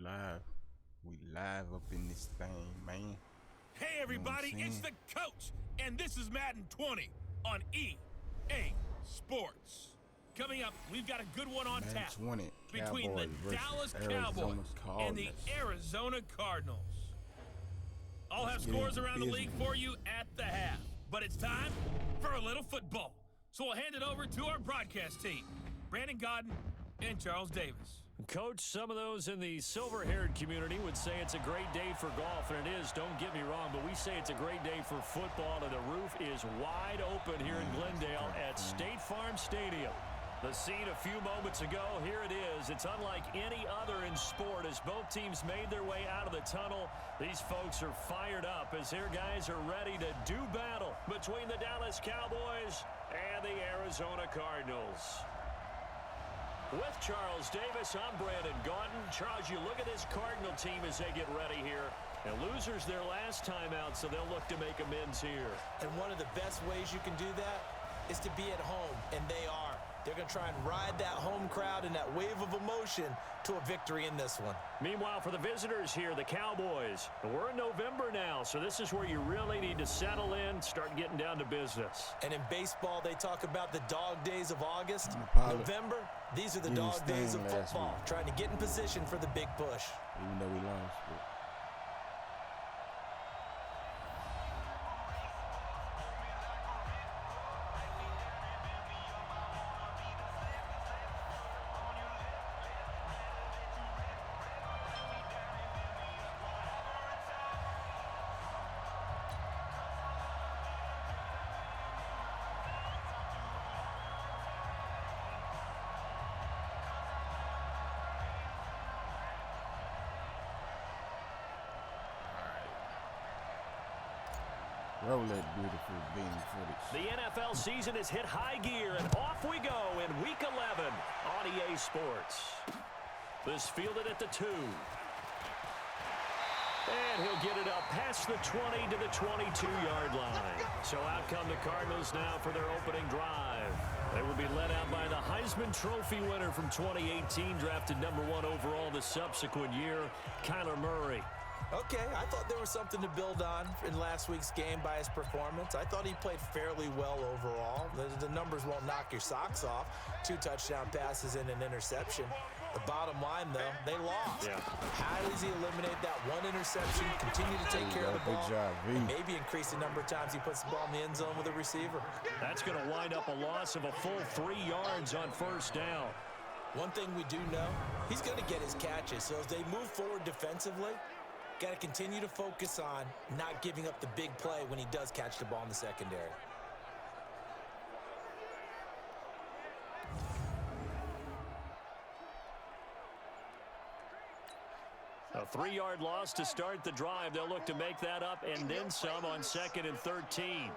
live. We live up in this thing, man. Hey, everybody, it's the coach, and this is Madden 20 on EA Sports. Coming up, we've got a good one on tap between the Dallas Cowboys and the Arizona Cardinals. I'll have scores around the league for you at the half, but it's time for a little football. So we'll hand it over to our broadcast team, Brandon Godden and Charles Davis. Coach, some of those in the silver-haired community would say it's a great day for golf, and it is, don't get me wrong, but we say it's a great day for football, and the roof is wide open here in Glendale at State Farm Stadium. The scene a few moments ago, here it is. It's unlike any other in sport as both teams made their way out of the tunnel. These folks are fired up as their guys are ready to do battle between the Dallas Cowboys and the Arizona Cardinals. With Charles Davis, I'm Brandon Godden. Charles, you look at this Cardinal team as they get ready here. And losers their last time out, so they'll look to make amends here. And one of the best ways you can do that is to be at home, and they are. They're going to try and ride that home crowd and that wave of emotion to a victory in this one. Meanwhile, for the visitors here, the Cowboys, we're in November now, so this is where you really need to settle in, start getting down to business. And in baseball, they talk about the dog days of August. November, these are the dog days of football, trying to get in position for the big push. Even though we lost, but roll that beautiful beam footage. The NFL season has hit high gear, and off we go in Week 11 on EA Sports. This fielded at the 2. And he'll get it up past the 20 to the 22-yard line. So out come the Cardinals now for their opening drive. They will be led out by the Heisman Trophy winner from 2018, drafted #1 overall the subsequent year, Kyler Murray. Okay, I thought there was something to build on in last week's game by his performance. I thought he played fairly well overall. The numbers won't knock your socks off. 2 touchdown passes and an interception. The bottom line, though, they lost. How does he eliminate that one interception, continue to take care of the ball, and maybe increase the number of times he puts the ball in the end zone with a receiver? That's going to wind up a loss of a full 3 yards on first down. One thing we do know, he's going to get his catches. So as they move forward defensively, got to continue to focus on not giving up the big play when he does catch the ball in the secondary. A 3-yard loss to start the drive. They'll look to make that up and then some on 2nd and 13.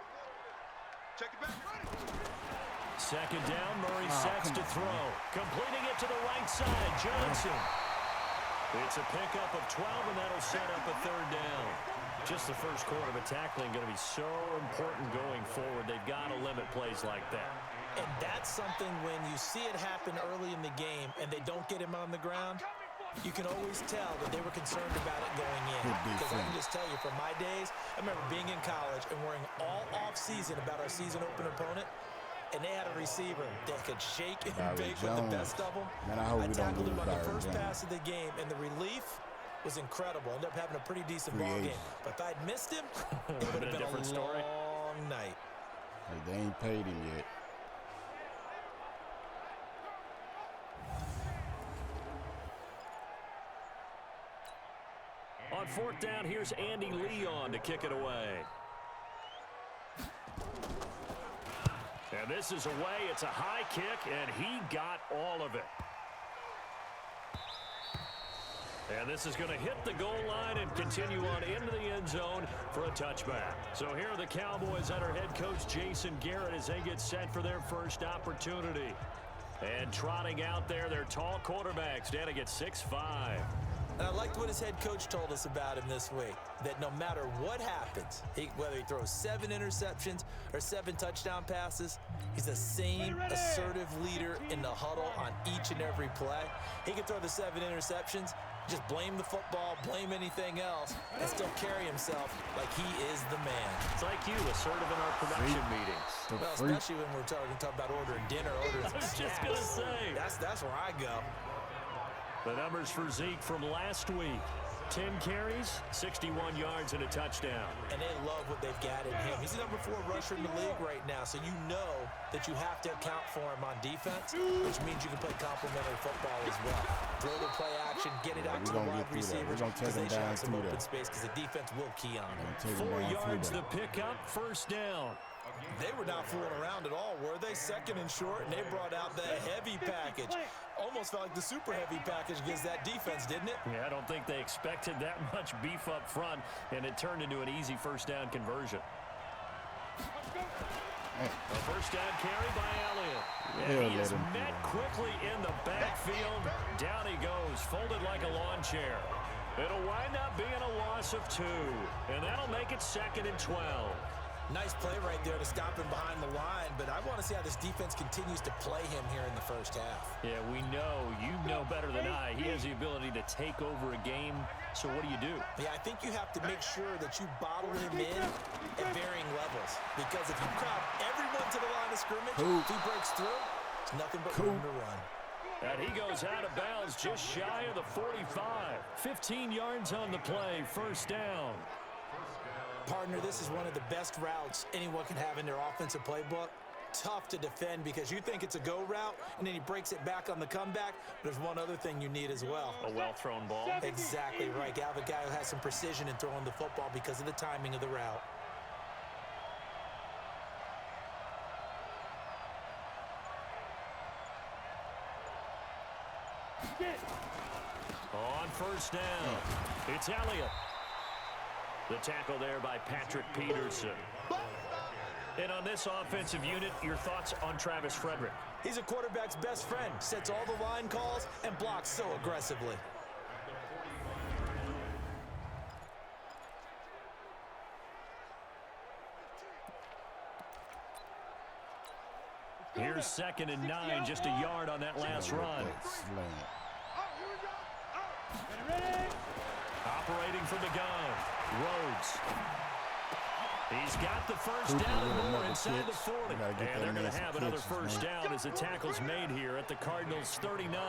Second down, Murray sets to throw. Completing it to the right side, Johnson. It's a pickup of 12, and that'll set up a 3rd down. Just the first quarter of a tackling going to be so important going forward. They've got to limit plays like that. And that's something when you see it happen early in the game and they don't get him on the ground, you can always tell that they were concerned about it going in. Because I can just tell you, from my days, I remember being in college and worrying all off-season about our season open opponent. And they had a receiver that could shake and bake with the best of them. I tackled him on the first pass of the game, and the relief was incredible. Ended up having a pretty decent ball game. But if I'd missed him, it would have been a long night. Like, they ain't paid him yet. On 4th down, here's Andy Leon to kick it away. And this is away. It's a high kick, and he got all of it. And this is going to hit the goal line and continue on into the end zone for a touchback. So here are the Cowboys under head coach Jason Garrett as they get set for their first opportunity. And trotting out there, their tall quarterbacks standing at 6'5". And I liked what his head coach told us about him this week, that no matter what happens, whether he throws 7 interceptions or 7 touchdown passes, he's the same assertive leader in the huddle on each and every play. He can throw the 7 interceptions, Just blame the football, blame anything else, and still carry himself like he is the man. It's like you, assertive in our production meetings. Well, especially when we're talking about ordering dinner, ordering I was just going to say. That's where I go. The numbers for Zeke from last week. 10 carries, 61 yards, and a touchdown. And they love what they've got in him. He's the number 4 rusher in the league right now, so you know that you have to account for him on defense, which means you can play complementary football as well. Throw the play action, get it out to the wide receivers because they should have some open space because the defense will key on him. 4 yards the pickup, first down. They were not fooling around at all, were they? Second and short, and they brought out the heavy package. Almost felt like the super heavy package against that defense, didn't it? Yeah, I don't think they expected that much beef up front, and it turned into an easy first down conversion. A first down carry by Elliott. And he is met quickly in the backfield. Down he goes, folded like a lawn chair. It'll wind up being a loss of 2, and that'll make it second and 12. Nice play right there to stop him behind the line, but I want to see how this defense continues to play him here in the first half. Yeah, we know. You know better than I. He has the ability to take over a game, so what do? Yeah, I think you have to make sure that you bottle him in at varying levels, because if you crowd everyone to the line of scrimmage, if he breaks through, it's nothing but room to run. And he goes out of bounds just shy of the 45. 15 yards on the play, first down. Partner, this is one of the best routes anyone can have in their offensive playbook. Tough to defend because you think it's a go route, and then he breaks it back on the comeback. But there's one other thing you need as well. A well-thrown ball. Exactly right. You have a guy who has some precision in throwing the football because of the timing of the route. On first down, it's Elliott. The tackle there by Patrick Peterson. And on this offensive unit, your thoughts on Travis Frederick? He's a quarterback's best friend. Sets all the line calls and blocks so aggressively. Here's second and 9, just a yard on that last run. Operating from the gun, Rhodes. He's got the first down and more inside the 40. And they're going to have another first down as the tackle's made here at the Cardinals' 39.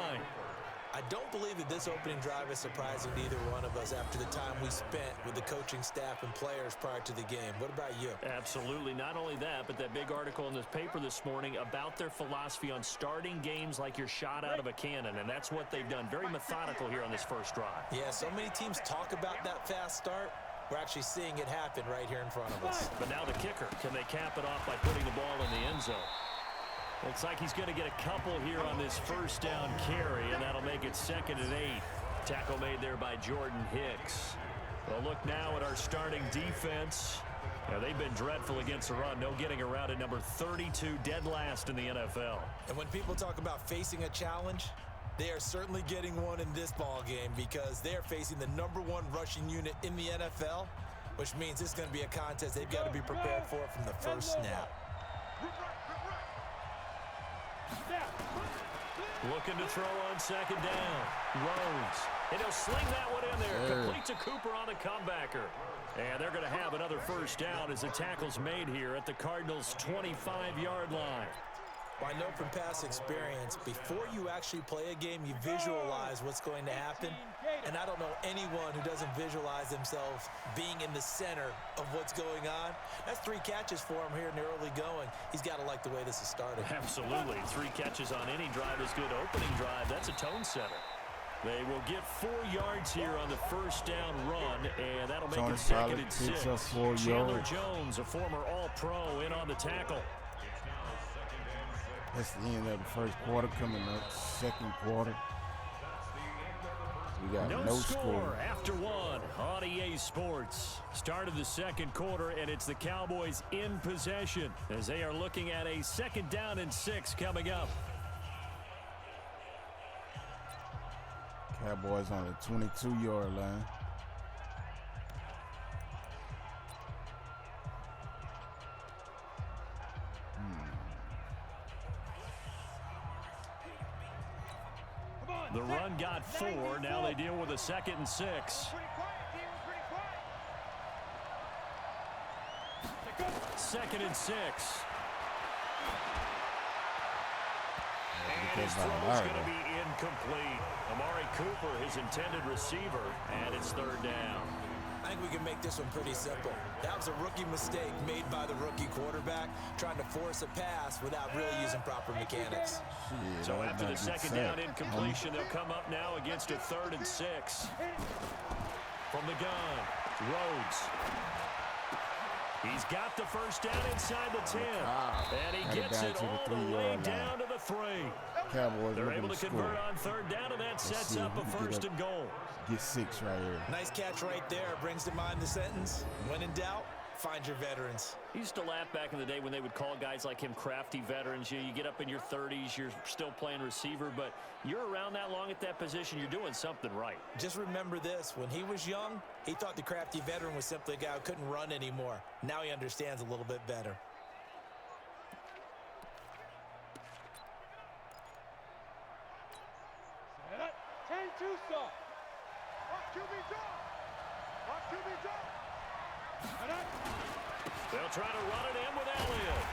I don't believe that this opening drive is surprising to either one of us after the time we spent with the coaching staff and players prior to the game. What about you? Absolutely. Not only that, but that big article in this paper this morning about their philosophy on starting games like you're shot out of a cannon, and that's what they've done. Very methodical here on this first drive. Yeah, so many teams talk about that fast start. We're actually seeing it happen right here in front of us. But now the kicker. Can they cap it off by putting the ball in the end zone? Looks like he's going to get a couple here on this first down carry, and that'll make it second and 8. Tackle made there by Jordan Hicks. Well, look now at our starting defense. Now, they've been dreadful against the run. No getting around at number 32, dead last in the NFL. And when people talk about facing a challenge, they are certainly getting one in this ball game because they're facing the number 1 rushing unit in the NFL, which means it's going to be a contest they've got to be prepared for from the first snap. Looking to throw on second down. Rhodes. And he'll sling that one in there. Complete to Cooper on the comebacker. And they're going to have another first down as the tackle's made here at the Cardinals' 25-yard line. Well, I know from past experience, before you actually play a game, you visualize what's going to happen. And I don't know anyone who doesn't visualize themselves being in the center of what's going on. That's 3 catches for him here in the early going. He's got to like the way this is starting. Absolutely. 3 catches on any drive is good. Opening drive, that's a tone setter. They will get 4 yards here on the first down run, and that'll make it second and 6. Chandler Jones, a former All-Pro, in on the tackle. That's the end of the first quarter. Coming up, second quarter. We got no score after 1 on EA Sports. Start of the second quarter, and it's the Cowboys in possession as they are looking at a second down and 6 coming up. Cowboys on the 22-yard line. The run got 4. Now they deal with a 2nd and 6. 2nd and 6. And his throw is going to be incomplete. Amari Cooper, his intended receiver, and it's 3rd down. I think we can make this one pretty simple. That was a rookie mistake made by the rookie quarterback, trying to force a pass without really using proper mechanics. So after the 2nd down incompletion, they'll come up now against a 3rd and 6. From the gun, Rhodes. He's got the 1st down inside the 10. And he gets it all the way down to the 3. Cowboys, they're able to convert on 3rd down, and that sets up a 1st and goal. Get 6 right here. Nice catch right there. Brings to mind the sentence, when in doubt, find your veterans. He used to laugh back in the day when they would call guys like him crafty veterans. You get up in your 30s, you're still playing receiver, but you're around that long at that position, you're doing something right. Just remember this. When he was young, he thought the crafty veteran was simply a guy who couldn't run anymore. Now he understands a little bit better. They'll try to run it in with Elliott.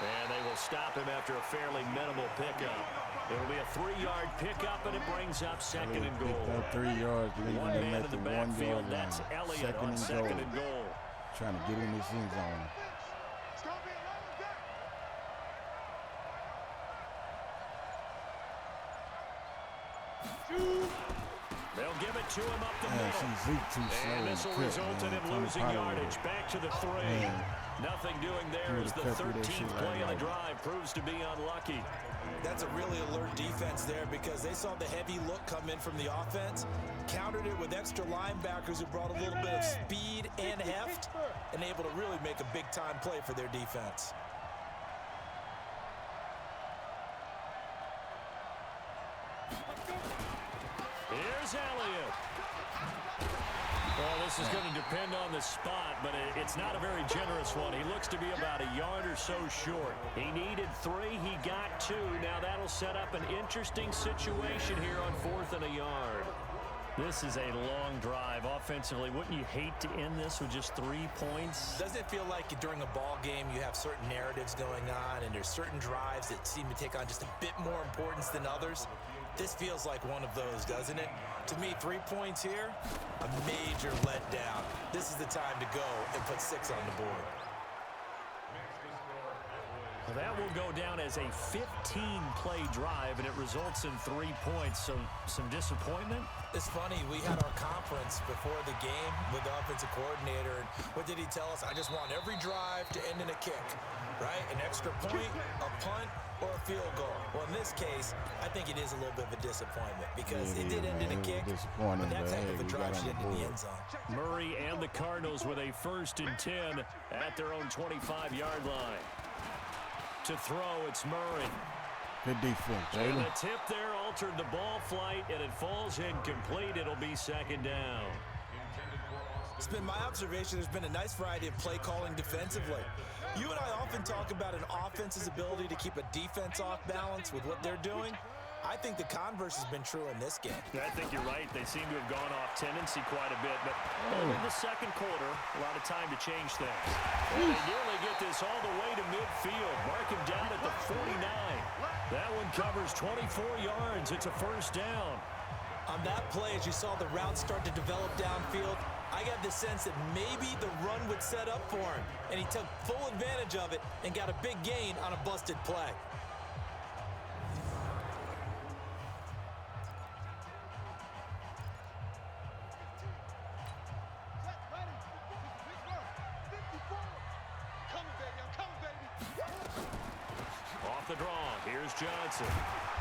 And they will stop him after a fairly minimal pickup. It'll be a 3-yard pickup, and it brings up 2nd and goal. 3 yards, leaving one them man at in the the 1 backfield. yard line. That's Elliott on 2nd and goal. Trying to get in this end zone. They'll give it to him up the middle. And this will result in him losing yardage. Back to the 3. Nothing doing there as the 13th play of the drive proves to be unlucky. That's a really alert defense there because they saw the heavy look come in from the offense, countered it with extra linebackers who brought a little bit of speed and heft, and able to really make a big-time play for their defense. Here's Elliott. Well, this is going to depend on the spot, but it's not a very generous one. He looks to be about a yard or so short. He needed 3. He got 2. Now that'll set up an interesting situation here on 4th and a yard. This is a long drive. Offensively, wouldn't you hate to end this with just 3 points? Doesn't it feel like during a ball game you have certain narratives going on and there's certain drives that seem to take on just a bit more importance than others? This feels like one of those, doesn't it? To me, 3 points here, a major letdown. This is the time to go and put 6 on the board. Well, that will go down as a 15-play drive, and it results in 3 points. So some disappointment? It's funny, we had our conference before the game with the offensive coordinator, and what did he tell us? I just want every drive to end in a kick, right? An extra point, a punt, or a field goal. Well, in this case, I think it is a little bit of a disappointment because it did end in a kick, but that's heck of a drive to end in the end zone. Murray and the Cardinals with a 1st and 10 at their own 25-yard line. To throw, it's Murray. Good defense, And the tip there altered the ball flight, and it falls incomplete. It'll be 2nd down. It's been my observation there's been a nice variety of play calling defensively. You and I often talk about an offense's ability to keep a defense off balance with what they're doing. I think the converse has been true in this game. I think you're right. They seem to have gone off tendency quite a bit, but in the 2nd quarter, a lot of time to change things. And they nearly get this all the way to midfield. Mark him down at the 49. That one covers 24 yards. It's a 1st down. On that play, as you saw the route start to develop downfield, I got the sense that maybe the run would set up for him, and he took full advantage of it and got a big gain on a busted play. Off the draw, here's Johnson.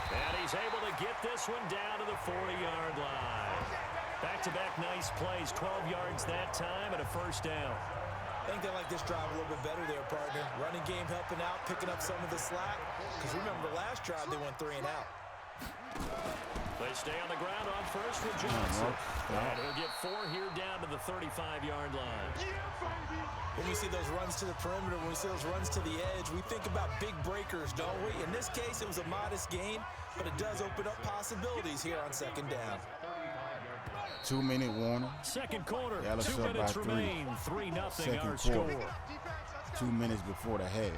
And he's able to get this one down to the 40-yard line. Back-to-back nice plays, 12 yards that time and a 1st down. I think they like this drive a little bit better there, partner. Running game helping out, picking up some of the slack. Because remember, the last drive they went 3 and out. They stay on the ground on first with Johnson. And he'll get 4 here down to the 35-yard line. When we see those runs to the perimeter, when we see those runs to the edge, we think about big breakers, don't we? In this case, it was a modest gain, but it does open up possibilities here on second down. 2-minute warning. Second quarter, Dallas 2 minutes remain. 3-0 our score. 2 minutes before the half.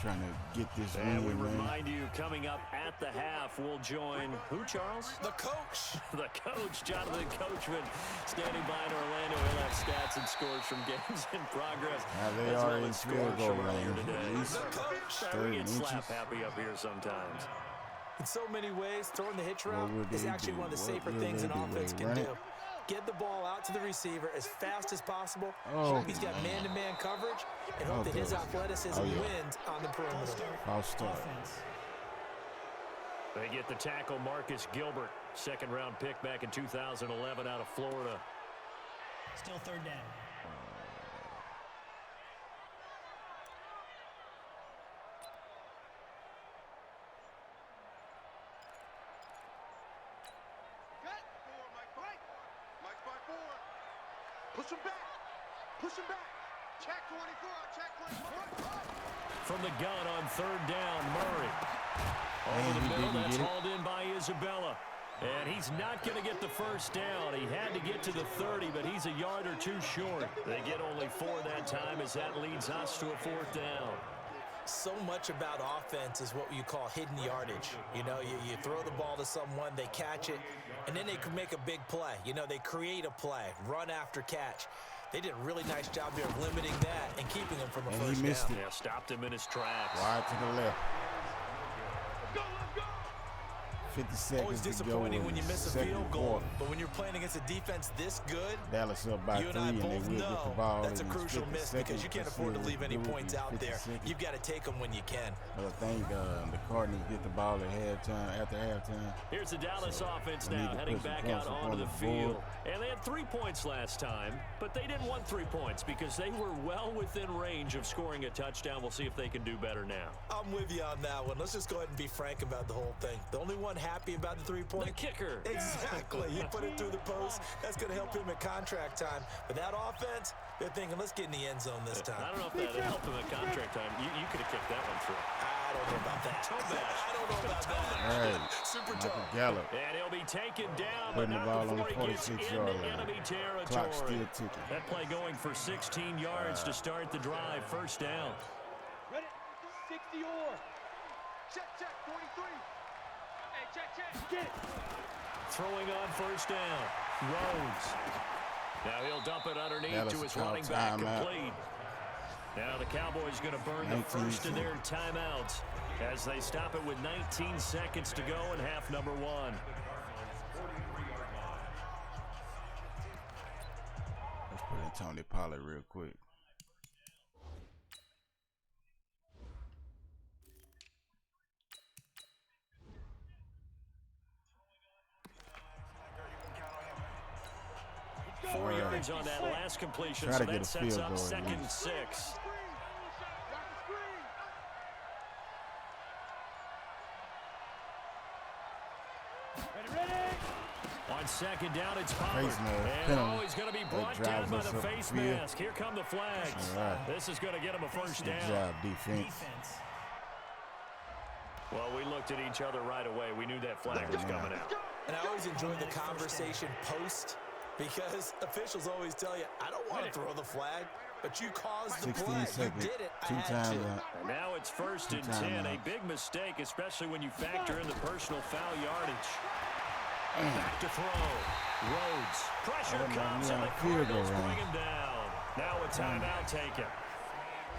Trying to get this win, And we man. remind you, coming up at the half, we'll join who, Charles? The coach. The coach, Jonathan Coachman, standing by in Orlando. He'll have stats and scores from games in progress. Now they As are well in as field scores goal from earlier range. today. At least The coach. 30 We get inches. slap happy up here sometimes. In so many ways, throwing the hitch What route would is they actually do? one of the What safer will things they an do? offense They can run do. it? Get the ball out to the receiver as fast as possible. Oh, Hope he's got man. man-to-man coverage, and hope that his athleticism wins on the perimeter. False start. They get the tackle, Marcus Gilbert, second-round pick back in 2011 out of Florida. Still third down. Push him back. Push him back. Check 24. Check 24. From the gun on third down, Murray. Over And the he middle, didn't that's get it. hauled in by Isabella. And he's not going to get the first down. He had to get to the 30, but he's a yard or two short. They get only 4 that time as that leads us to a 4th down. So much about offense is what you call hidden yardage. You know, you throw the ball to someone, they catch it, and then they can make a big play. You know, they create a play, run after catch. They did a really nice job here of limiting that and keeping him from a And first he missed down. it. Yeah, stopped him in his tracks. Wide to the left. 50 seconds Always to go. disappointing in when you the miss a second field goal, quarter. but when you're playing against a defense this good, Dallas up by you 3, and I and they both will get the know ball. that's a in the crucial 50 miss because you seconds can't to afford to seal leave any the points out 50 there. seconds. You've got to take them when you can. But I think the Cardinals get the ball at halftime, after halftime. Here's the Dallas offense we need now to heading put some back points out up onto on the the board. field. And they had 3 points last time, but they didn't want 3 points because they were well within range of scoring a touchdown. We'll see if they can do better now. I'm with you on that one. Let's just go ahead and be frank about the whole thing. The only one happy about the 3-point. The kicker. Exactly. You put it through the post. That's going to help him at contract time. But that offense, they're thinking, let's get in the end zone this time. I don't know if that helped him at contract time. You could have kicked that one through. I don't know about that. Toe bash. I don't know about that. Right. Super Michael tough. Gallup And he'll be taken down, putting but the ball not on the before he gets 46-yard into line. enemy territory. Clock still ticking. That play going for 16 yards to start the drive. First down. Ready? 60 or. Check, check. 43. Hey, check, check. Get it. Throwing on first down. Rhodes. Now he'll dump it underneath Dallas to his called running back timeout. complete. Now the Cowboys going to burn the 19 first of their timeouts as they stop it with 19 seconds to go in half number 1. Let's put in Tony Pollard real quick. Four yards on that last completion, Try so to get that a sets field up goal at second least. 6. Rock the screen. Ready? On second down, it's Pollard. Face mask And penalty. he's going to be That brought down drives by us the up the face field. mask. Here come the flags. All right. This is going to get him a first Good down. job, defense. Defense. Well, we looked at each other right away. We knew that flag was coming out. And I always enjoy the conversation post because officials always tell you, I don't want to throw the flag, but you caused the 16 play. You seconds. did it. I 2 had times to. out. And now it's first and 10. A big mistake, especially when you factor in the personal foul yardage. Back to throw. Rhodes. Pressure I don't know, comes, yeah, and the field goal Cardinals bring range. him down. Now a timeout taken.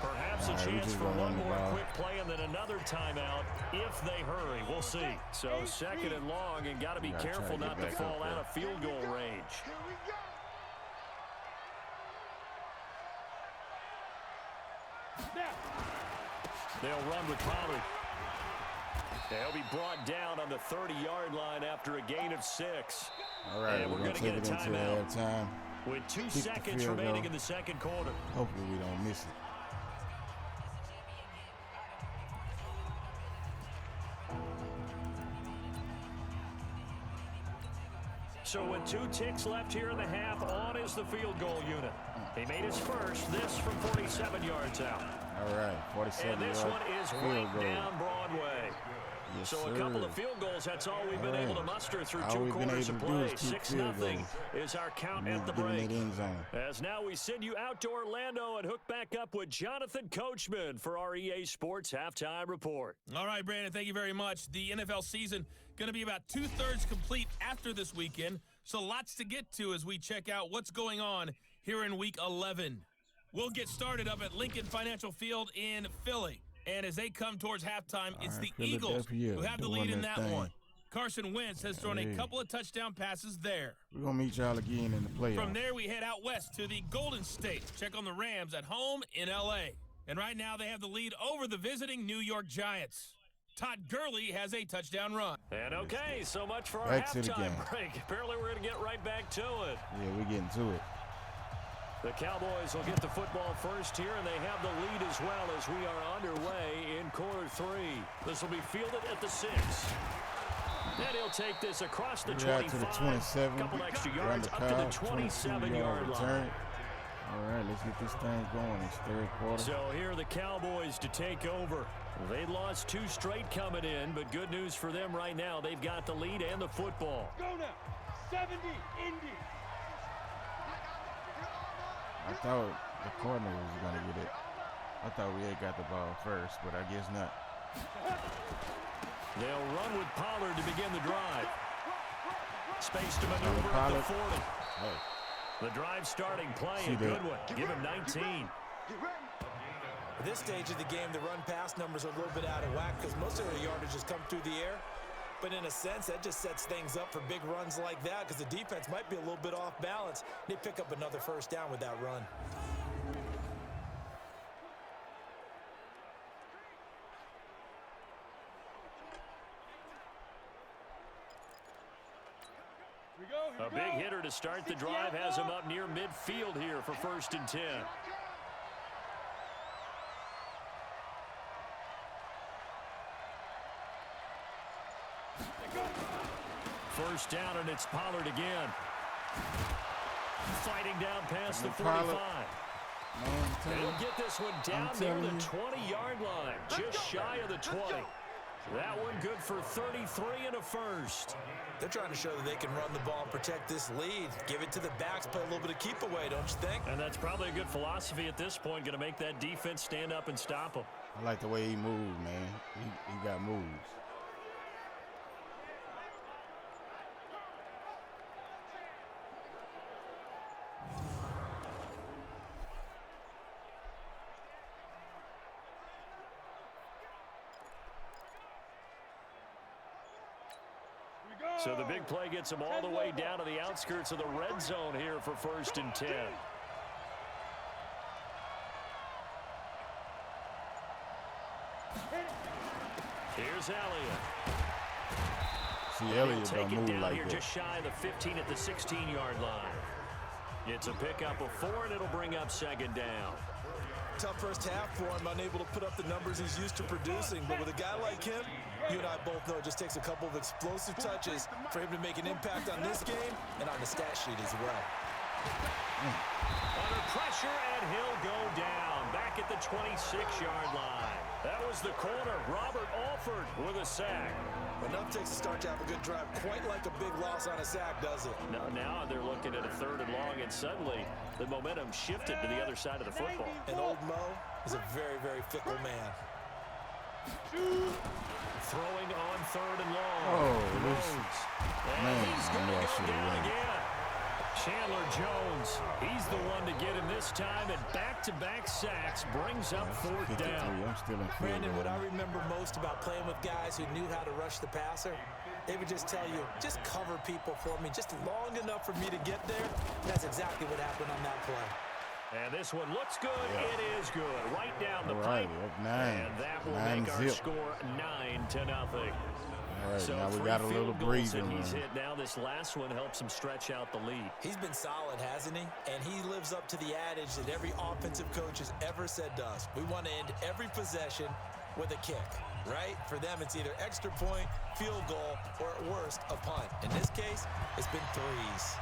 Perhaps a All right, we chance just for gonna one run the more ball. quick play and then another timeout if they hurry. We'll see. So second and long, and got to be Gotta try to careful get not to back fall up out there. of field goal range. Here we go. They'll run with Pollard. They'll be brought down on the 30-yard line after a gain of 6. All right, And we're we're going to gonna take it get a into timeout. halftime. With 2 the seconds field remaining goal. in the second quarter. Hopefully we don't miss it. So with 2 ticks left here in the half, on is the field goal unit. He made his first, this from 47 yards out. All right, 47 And this yards. one is right down Broadway. Yes, so sir. A couple of field goals, that's all we've been able to muster through all 2 we've quarters been of able to play. do is keep 6-0 is our count at the break. As now we send you out to Orlando and hook back up with Jonathan Coachman for our EA Sports Halftime Report. All right, Brandon, thank you very much. The NFL season going to be about 2/3 complete after this weekend, so lots to get to as we check out what's going on here in Week 11. We'll get started up at Lincoln Financial Field in Philly. And as they come towards halftime, it's the Eagles who have the lead in that one. Carson Wentz has thrown a couple of touchdown passes there. We're going to meet y'all again in the playoffs. From there, we head out west to the Golden State. Check on the Rams at home in L.A. And right now, they have the lead over the visiting New York Giants. Todd Gurley has a touchdown run. And okay, so much for our back halftime break. Apparently, we're going to get right back to it. Yeah, we're getting to it. The Cowboys will get the football first here, and they have the lead as well as we are underway in quarter 3. This will be fielded at the 6. And he'll take this across the 25. To the 27. Couple extra yards up to the 27-yard line. All right, let's get this thing going. It's third quarter. So here are the Cowboys to take over. They lost 2 straight coming in, but good news for them right now. They've got the lead and the football. Go now. 70, Indy. I thought the Cardinals was going to get it. I thought we had got the ball first, but I guess not. They'll run with Pollard to begin the drive. Space to maneuver at the 40. Hey. The drive starting play, a good one. Give him 19. At this stage of the game, the run-pass numbers are a little bit out of whack because most of their yardage has come through the air. But in a sense, that just sets things up for big runs like that because the defense might be a little bit off balance. They pick up another first down with that run. A big hitter to start the drive has him up near midfield here for 1st and 10. First down, and it's Pollard again. Fighting down past the 45. They'll get this one down near the 20-yard line, just shy of the 20. That one good for 33 and a first. They're trying to show that they can run the ball and protect this lead. Give it to the backs, play a little bit of keep away, don't you think? And that's probably a good philosophy at this point, going to make that defense stand up and stop them. I like the way he moved, man. He got moves. So the big play gets them all the way down to the outskirts of the red zone here for 1st and 10. Here's Elliott. See, Elliott don't move like here that. Just shy of the 15 at the 16-yard line. It's a pickup of 4, and it'll bring up 2nd down. Tough first half for him, unable to put up the numbers he's used to producing. But with a guy like him, you and I both know it just takes a couple of explosive touches for him to make an impact on this game and on the stat sheet as well. Under pressure, and he'll go down back at the 26-yard line. That was the corner, Robert Alford, with a sack. Enough takes a start to have a good drive, quite like a big loss on a sack, does it? Now they're looking at a 3rd and long, and suddenly the momentum shifted to the other side of the football. And old Mo is a very, very fickle man. Throwing on 3rd and long. Oh, and he's going to go down again. Chandler Jones, he's the one to get him this time, and back-to-back sacks brings up 4th down. I'm still in Brandon, what I remember most about playing with guys who knew how to rush the passer, they would just tell you, just cover people for me, just long enough for me to get there. That's exactly what happened on that play. And this one looks good. Yeah. It is good. Right down the pipe. And that will make our score 9-0. All right, so now we got a little breathing room. He's hit now. This last one helps him stretch out the lead. He's been solid, hasn't he? And he lives up to the adage that every offensive coach has ever said to us. We want to end every possession with a kick. right? For them, it's either extra point, field goal, or at worst, a punt. In this case, it's been threes.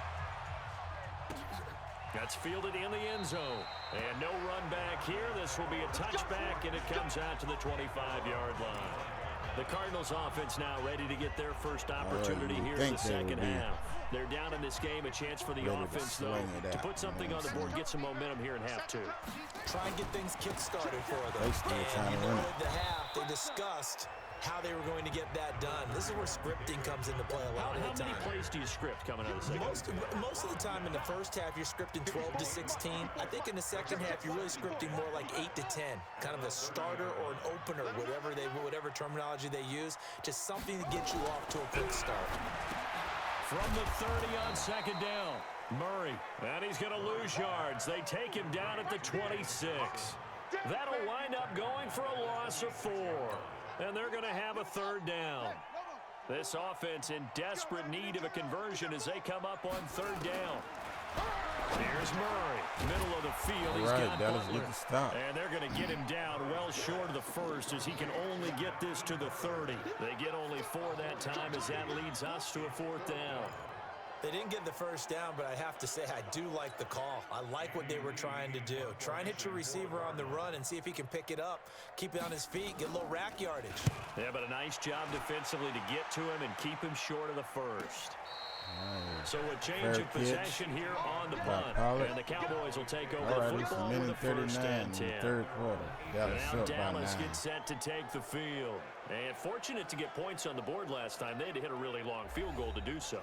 That's fielded in the end zone. And no run back here. This will be a touchback, and it comes out to the 25-yard line. The Cardinals offense now ready to get their first opportunity here in the second half. They're down in this game. A chance for the offense, though, to put something on the board, get some momentum here in half two. Try and get things kick-started for them. And you know, at the half, they discussed how they were going to get that done. This is where scripting comes into play a lot of the time. How many plays do you script coming out of the second? Most of the time in the first half, you're scripting 12 to 16. I think in the second half, you're really scripting more like 8 to 10. Kind of a starter or an opener, whatever terminology they use. Just something to get you off to a quick start. From the 30 on second down, Murray, and he's going to lose yards. They take him down at the 26. That'll wind up going for a loss of 4. And they're going to have a third down. This offense in desperate need of a conversion as they come up on third down. Here's Murray, middle of the field. He's got Butler. And they're going to get him down well short of the first as he can only get this to the 30. They get only 4 that time as that leads us to a fourth down. They didn't get the first down, but I have to say I do like the call. I like what they were trying to do. Try and hit your receiver on the run and see if he can pick it up, keep it on his feet, get a little rack yardage. Yeah, but a nice job defensively to get to him and keep him short of the first. So a change of possession here on the punt. And the Cowboys will take over the football with a first and 10. Third quarter. Now Dallas gets set to take the field. And fortunate to get points on the board last time. They had to hit a really long field goal to do so.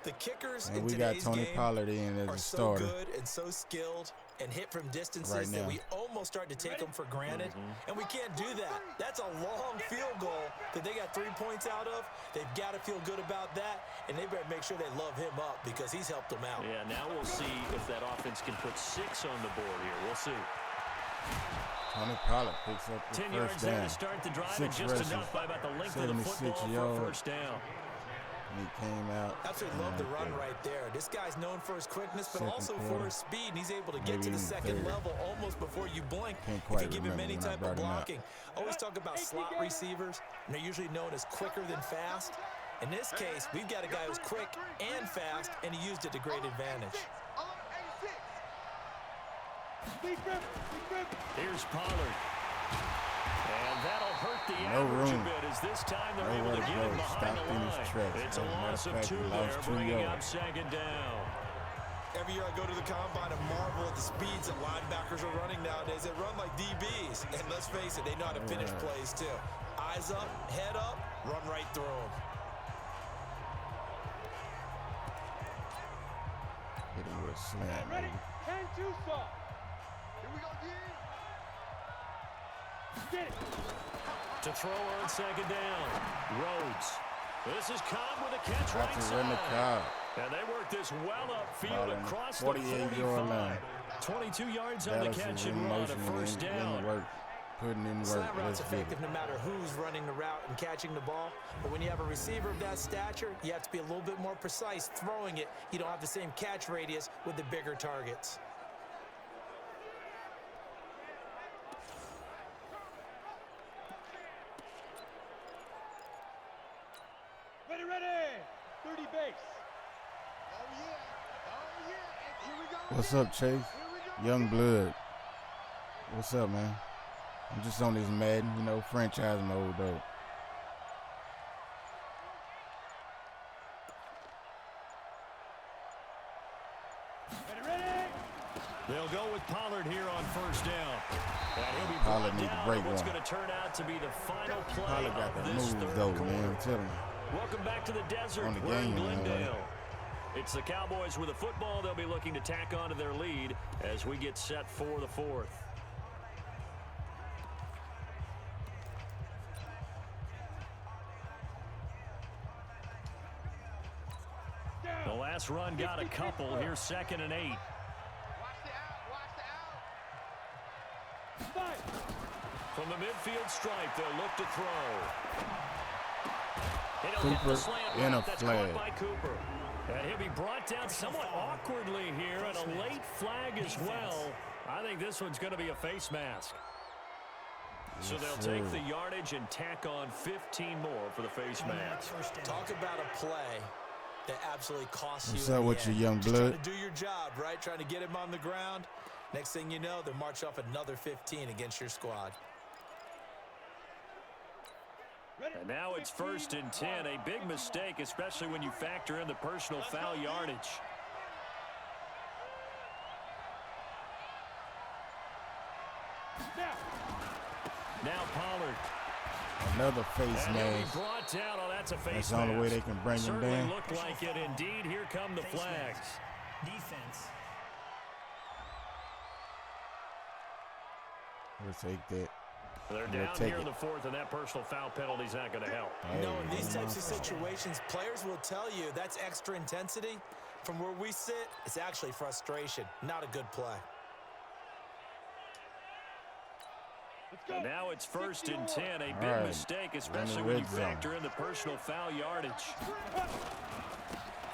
The kickers and in we today's got Tony game Pollard in as are a so starter. good and so skilled and hit from distances that we almost start to take them for granted. And we can't do that. That's a long field goal that they got 3 points out of. They've got to feel good about that, and they better make sure they love him up because he's helped them out. Yeah, now we'll see if that offense can put 6 on the board here. We'll see. Tony Pollard picks up the 10 yards there to start the drive, and just enough by about the length of the football for a first down. He came out. Absolutely love the run right there. This guy's known for his quickness, but also for his speed. And he's able to get to the second level almost before you blink if you give him any type of blocking. Always talk about slot receivers, and they're usually known as quicker than fast. In this case, we've got a guy who's quick and fast, and he used it to great advantage. Here's Pollard. And that'll hurt the average a bit as this time they're able to get him behind the line. It's a loss of 2 there, bringing up second down. Every year I go to the combine and marvel at the speeds that linebackers are running nowadays. They run like DBs, and let's face it, they know how to finish plays too. Eyes up, head up, run right through them. Hit him with a slam. Ready? 10-2 stop. Here we go, Get it. To throw on second down. Rhodes. This is Cobb with a catch right side. And they work this well upfield across the 45. Line. 22 yards on the catch and run, a first down. Putting in work. Slant route's effective no matter who's running the route and catching the ball. But when you have a receiver of that stature, you have to be a little bit more precise throwing it. You don't have the same catch radius with the bigger targets. Ready. 30 base. Oh, yeah. And here we go. What's up, Chase? Young blood. What's up, man? I'm just on this Madden, franchise mode, though. Ready. They'll go with Pollard here on first down. And he'll be Pollard needs to break what's one. going to turn out to be the final play Pollard got the of this moves, third though, quarter. man. I'm telling you. Welcome back to the desert. On the We're in game, Glendale. It's the Cowboys with the football. They'll be looking to tack onto their lead as we get set for the fourth. The last run got a couple. Here's 2nd and 8. From the midfield stripe, they'll look to throw. Cooper in a flag. By Cooper. And he'll be brought down somewhat awkwardly here, and a late flag as well. I think this one's going to be a face mask. So they'll take the yardage and tack on 15 more for the face mask. Talk about a play that absolutely costs you. What's up with your young blood? Trying to do your job, right? Trying to get him on the ground. Next thing you know, they'll march off another 15 against your squad. And now it's 1st and 10. A big mistake, especially when you factor in the personal foul yardage. Now Pollard. Another face mask. Brought down. Oh, that's a face That's the only way they can bring him down. Looked like it indeed. Here come the flags. Defense. We'll take that. They're down here in the 4th, and that personal foul penalty is not going to help. You know, in these types of situations, players will tell you that's extra intensity. From where we sit, it's actually frustration. Not a good play. And now it's 1st and 10. A big mistake, especially when you factor in the personal foul yardage.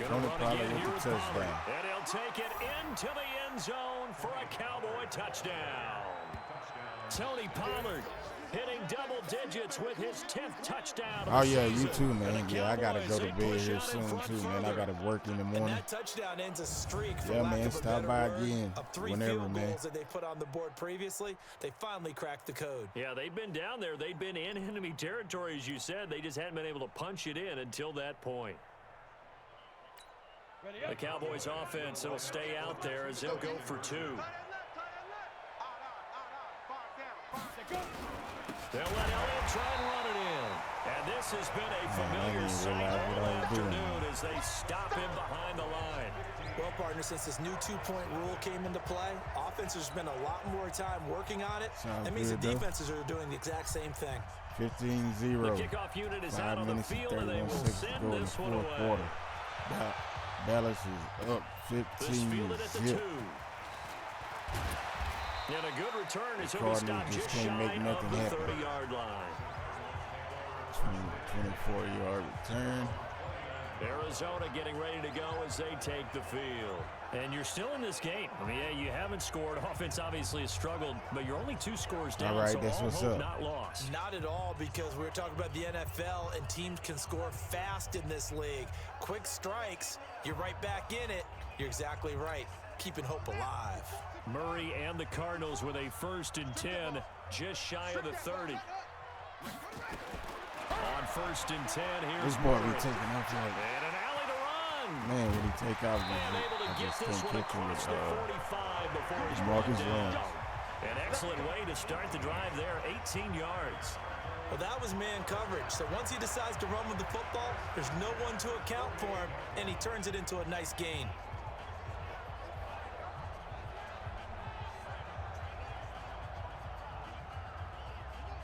Gonna run again here with Pollard. And he'll take it into the end zone for a Cowboy touchdown. Tony Pollard hitting double digits with his 10th touchdown. Oh, yeah, you too, man. Yeah, I got to go to bed here soon, too, man. I got to work in the morning. And that touchdown ends a streak. Yeah, man, stop by again whenever, man. Goals that they put on the board previously, they finally cracked the code. Yeah, they've been down there. They've been in enemy territory, as you said. They just hadn't been able to punch it in until that point. The Cowboys offense will stay out there as they'll go for 2. They'll let Elliott try and run it in. And this has been a familiar sight all afternoon as they stop him behind the line. Well, partner, since this new two-point rule came into play, offenses spend a lot more time working on it. That means the defenses are doing the exact same thing. 15-0. The kickoff unit is out on the field, and they will send this one away. Dallas is up 15-0. And a good return as he'll be stopped just shy of the 30-yard line. 24-yard return. Arizona getting ready to go as they take the field. And you're still in this game. I mean, yeah, you haven't scored. Offense obviously has struggled, but you're only 2 scores down, all right, so that's all what's hope up. Not lost. Not at all, because we're talking about the NFL, and teams can score fast in this league. Quick strikes, you're right back in it. You're exactly right. Keeping hope alive. Murray and the Cardinals with a 1st and 10, just shy of the 30. On 1st and 10, here's this boy Murray. be taking off like, and an alley to run. man, when he take off, And able to get this one across the 45 before he's Marcus down. Jones. An excellent way to start the drive there, 18 yards. Well, that was man coverage. So once he decides to run with the football, there's no one to account for him, and he turns it into a nice gain.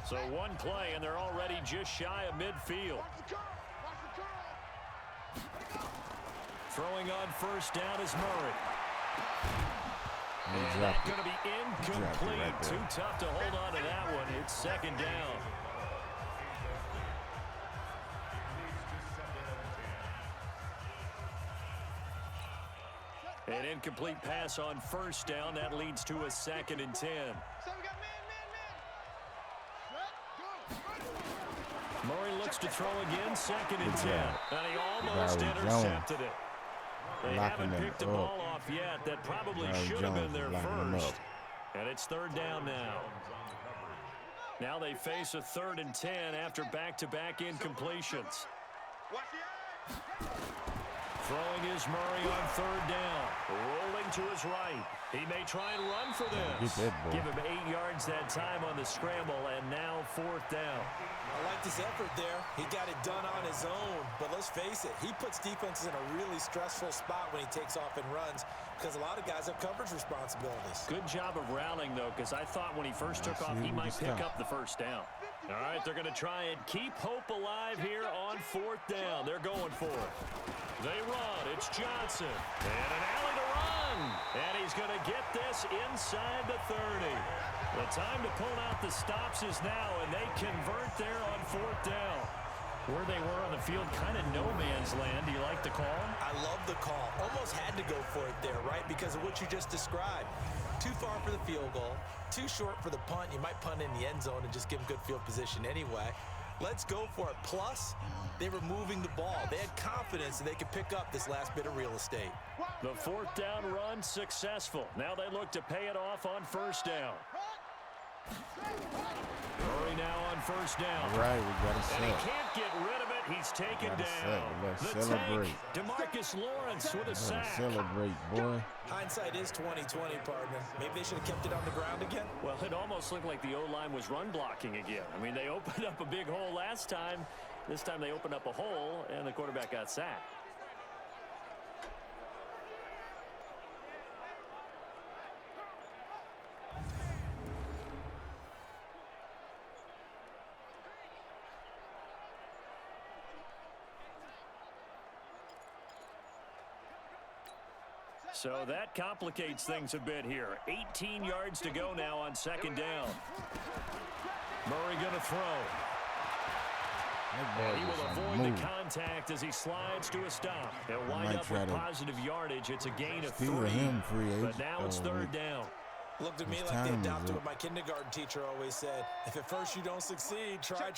So one play, and they're already just shy of midfield. Throwing on 1st down is Murray. And that's going to be incomplete. Right, too tough to hold on to that one. It's 2nd down. An incomplete pass on 1st down. That leads to a 2nd and 10. Murray looks to throw again, 2nd and 10. And he almost intercepted it. They haven't picked the ball off yet. That probably should have been their first. And it's 3rd down now. Now they face a 3rd and 10 after back-to-back incompletions. Throwing is Murray on 3rd down. Rolling to his right. He may try and run for this. Give him 8 yards that time on the scramble, and now 4th down. I like this effort there. He got it done on his own. But let's face it, he puts defenses in a really stressful spot when he takes off and runs because a lot of guys have coverage responsibilities. Good job of rallying, though, because I thought when he first took off, he might pick up the 1st down. All right, they're going to try and keep hope alive here on 4th down. They're going for it. They run. It's Johnson. And an alley to run. And he's going to get this inside the 30. The time to pull out the stops is now, and they convert there on 4th down. Where they were on the field, kind of no man's land. Do you like the call? I love the call. Almost had to go for it there, right? Because of what you just described. Too far for the field goal, too short for the punt. You might punt in the end zone and just give them good field position anyway. Let's go for it. Plus, they were moving the ball. They had confidence that they could pick up this last bit of real estate. The fourth down run successful. Now they look to pay it off on first down. Murray now on first down. All right, we got to And he set. can't get rid of it. He's taken down. Let's The celebrate. tank, DeMarcus Lawrence with a sack. Celebrate, boy. Hindsight is 20/20, partner. Maybe they should have kept it on the ground again. Well, it almost looked like the O-line was run blocking again. I mean, they opened up a big hole last time. This time they opened up a hole, and the quarterback got sacked. So that complicates things a bit here. 18 yards to go now on second down. Murray going to throw. He will avoid the contact as he slides to a stop. He'll wind up with positive yardage. It's a gain of 3. But now it's third down. Looked at me like they adopted what my kindergarten teacher always said. If at first you don't succeed, try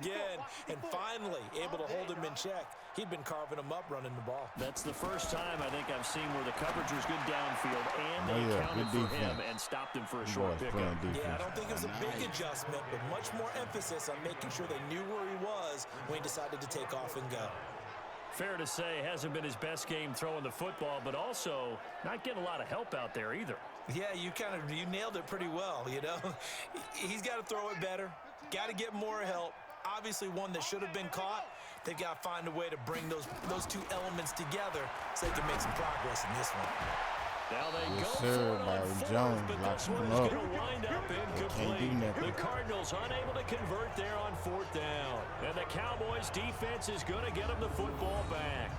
again. And finally, able to hold him in check. He'd been carving him up running the ball. That's the first time I think I've seen where the coverage was good downfield and they counted for him and stopped him for a short pickup. Yeah, I don't think it was a big adjustment, but much more emphasis on making sure they knew where he was when he decided to take off and go. Fair to say, hasn't been his best game throwing the football, but also not getting a lot of help out there either. Yeah, you nailed it pretty well, you know. He's got to throw it better, got to get more help. Obviously one that should have been caught. They've got to find a way to bring those two elements together so they can make some progress in this one. Now they go for it on fourth, but this one's going to wind up incomplete. The Cardinals unable to convert there on fourth down. And the Cowboys defense is going to get them the football back.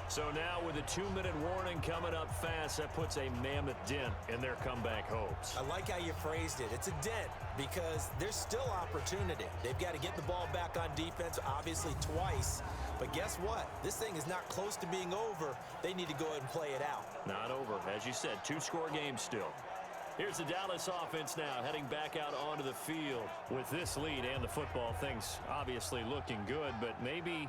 So now with a 2-minute warning coming up fast, that puts a mammoth dent in their comeback hopes. I like how you phrased it. It's a dent because there's still opportunity. They've got to get the ball back on defense, obviously twice. But guess what? This thing is not close to being over. They need to go ahead and play it out. Not over. As you said, 2-score game still. Here's the Dallas offense now heading back out onto the field. With this lead and the football, things obviously looking good, but maybe...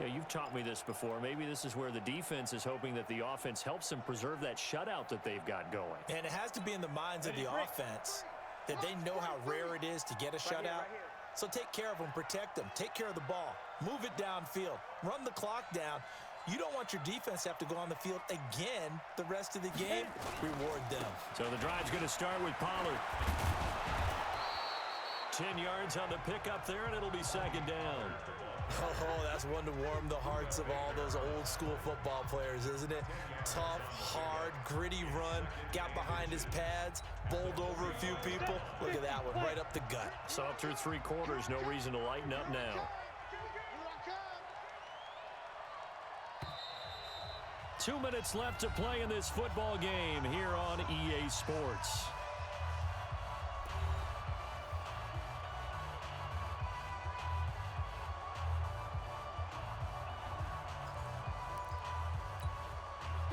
Yeah, you've taught me this before. Maybe this is where the defense is hoping that the offense helps them preserve that shutout that they've got going. And it has to be in the minds of the offense that they know how rare it is to get a shutout. So take care of them, protect them, take care of the ball, move it downfield, run the clock down. You don't want your defense to have to go on the field again the rest of the game. Reward them. So the drive's going to start with Pollard. 10 yards on the pickup there, and it'll be second down. Oh, that's one to warm the hearts of all those old school football players, isn't it? Tough, hard, gritty run, got behind his pads, bowled over a few people. Look at that one, right up the gut. Saw it through 3 quarters, no reason to lighten up now. 2 minutes left to play in this football game here on EA Sports.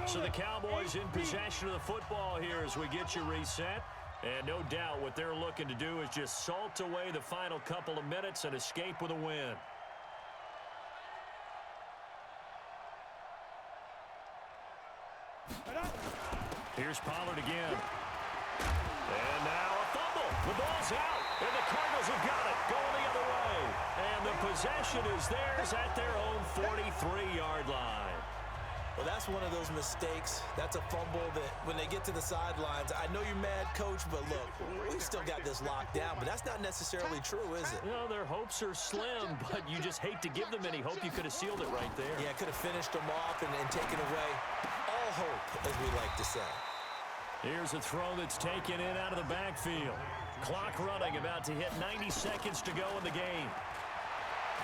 So the Cowboys in possession of the football here as we get you reset. And no doubt what they're looking to do is just salt away the final couple of minutes and escape with a win. Here's Pollard again. And now a fumble. The ball's out. And the Cardinals have got it. Going the other way. And the possession is theirs at their own 43-yard line. Well, that's one of those mistakes. That's a fumble that when they get to the sidelines, I know you're mad, Coach, but look, we've still got this locked down. But that's not necessarily true, is it? You know, their hopes are slim, but you just hate to give them any hope. You could have sealed it right there. Yeah, could have finished them off and taken away all hope, as we like to say. Here's a throw that's taken in out of the backfield. Clock running, about to hit 90 seconds to go in the game.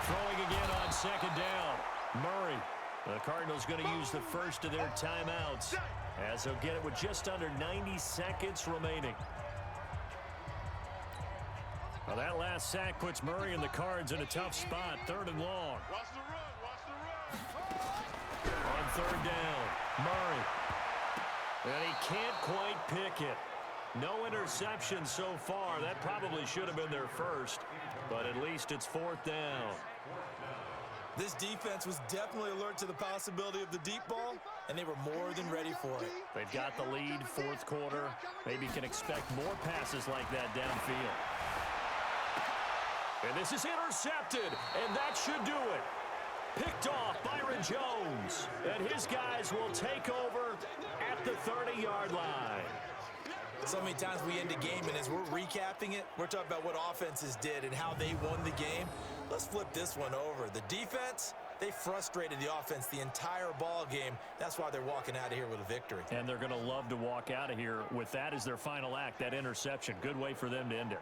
Throwing again on second down. Murray. The Cardinals going to use the first of their timeouts as they'll get it with just under 90 seconds remaining. Well, that last sack puts Murray and the Cards in a tough spot, 3rd and long. Watch the run, watch the run. On 3rd down, Murray. And he can't quite pick it. No interception so far. That probably should have been their first, but at least it's 4th down. This defense was definitely alert to the possibility of the deep ball, and they were more than ready for it. They've got the lead, 4th quarter. Maybe can expect more passes like that downfield. And this is intercepted, and that should do it. Picked off Byron Jones, and his guys will take over at the 30-yard line. So many times we end a game, and as we're recapping it, we're talking about what offenses did and how they won the game. Let's flip this one over. The defense, they frustrated the offense the entire ball game. That's why they're walking out of here with a victory. And they're going to love to walk out of here with that as their final act, that interception. Good way for them to end it.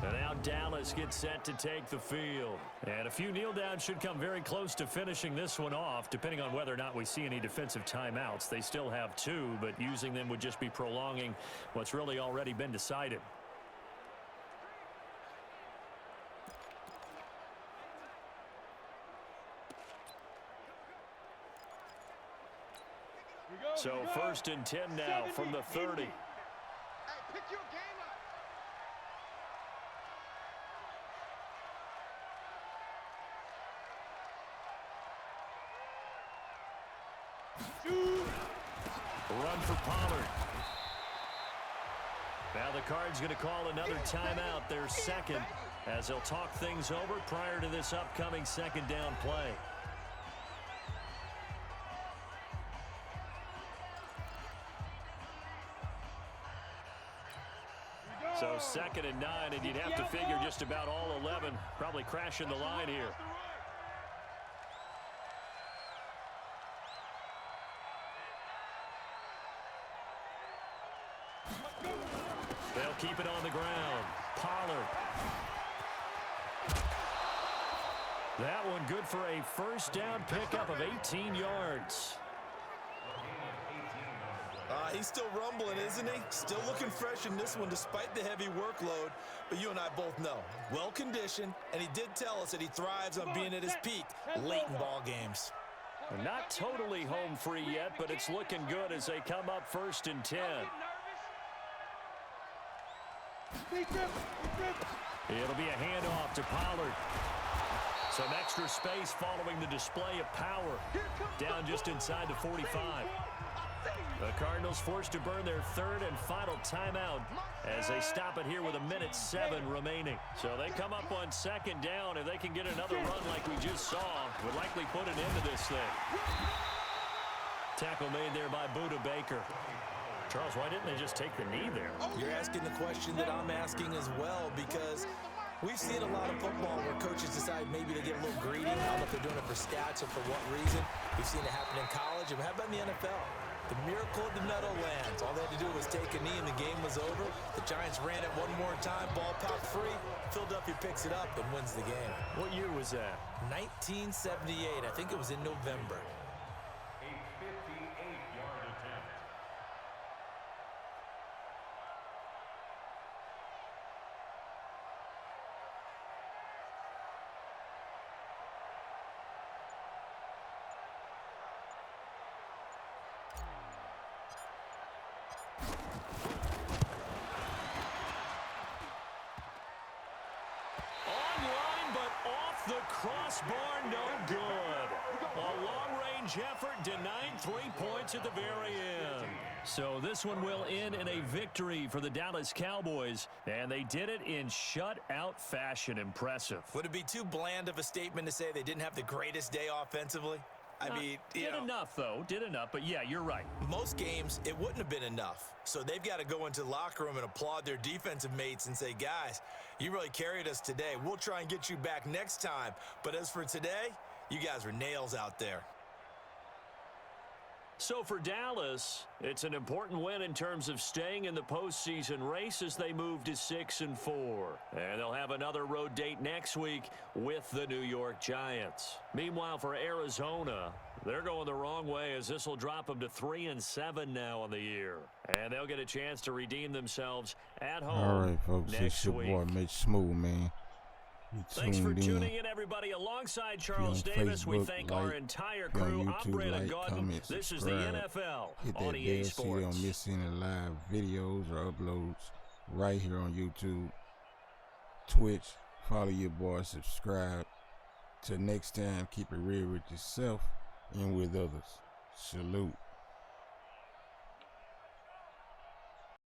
And now Dallas gets set to take the field. And a few kneel downs should come very close to finishing this one off, depending on whether or not we see any defensive timeouts. They still have 2, but using them would just be prolonging what's really already been decided. So 1st and 10 now from the 30. Hey, pick your game up. Run for Pollard. Now the Cards going to call another timeout, their second, as they'll talk things over prior to this upcoming 2nd down play. So 2nd and 9, and you'd have to figure just about all 11 probably crashing the line here. They'll keep it on the ground. Pollard. That one good for a 1st down pickup of 18 yards. He's still rumbling, isn't he? Still looking fresh in this one despite the heavy workload. But you and I both know, well-conditioned, and he did tell us that he thrives on being at his peak late in ball games. Not totally home free yet, but it's looking good as they come up 1st and 10. It'll be a handoff to Pollard. Some extra space following the display of power. Down just inside the 45. The Cardinals forced to burn their 3rd and final timeout as they stop it here with 1:07 remaining. So they come up on 2nd down. If they can get another run like we just saw, would likely put an end to this thing. Tackle made there by Buda Baker. Charles, why didn't they just take the knee there? You're asking the question that I'm asking as well, because we've seen a lot of football where coaches decide maybe they get a little greedy. I don't know if they're doing it for stats or for what reason. We've seen it happen in college. And how about in the NFL? The miracle of the Meadowlands. All they had to do was take a knee and the game was over. The Giants ran it one more time. Ball popped free. Philadelphia picks it up and wins the game. What year was that? 1978. I think it was in November. A 58-yard attempt. The crossbar, no good. A long-range effort denied 3 points at the very end. So this one will end in a victory for the Dallas Cowboys, and they did it in shutout fashion. Impressive. Would it be too bland of a statement to say they didn't have the greatest day offensively? I mean, did enough, though. Did enough, but yeah, you're right. Most games, it wouldn't have been enough. So they've got to go into the locker room and applaud their defensive mates and say, guys, you really carried us today. We'll try and get you back next time. But as for today, you guys were nails out there. So for Dallas, it's an important win in terms of staying in the postseason race as they move to 6-4. And they'll have another road date next week with the New York Giants. Meanwhile, for Arizona, They're going the wrong way as this will drop them to 3-7 now on the year. And they'll get a chance to redeem themselves at home. All right, folks. It's your boy, Mitch Smooth, man. Thanks for tuning in, everybody. Alongside Charles Davis, we thank our entire crew. I'm Brandon Gaudin. This is the NFL on EA Sports. So you don't miss any live videos or uploads right here on YouTube, Twitch. Follow your boy, subscribe. Till next time, keep it real with yourself and with others. Salute.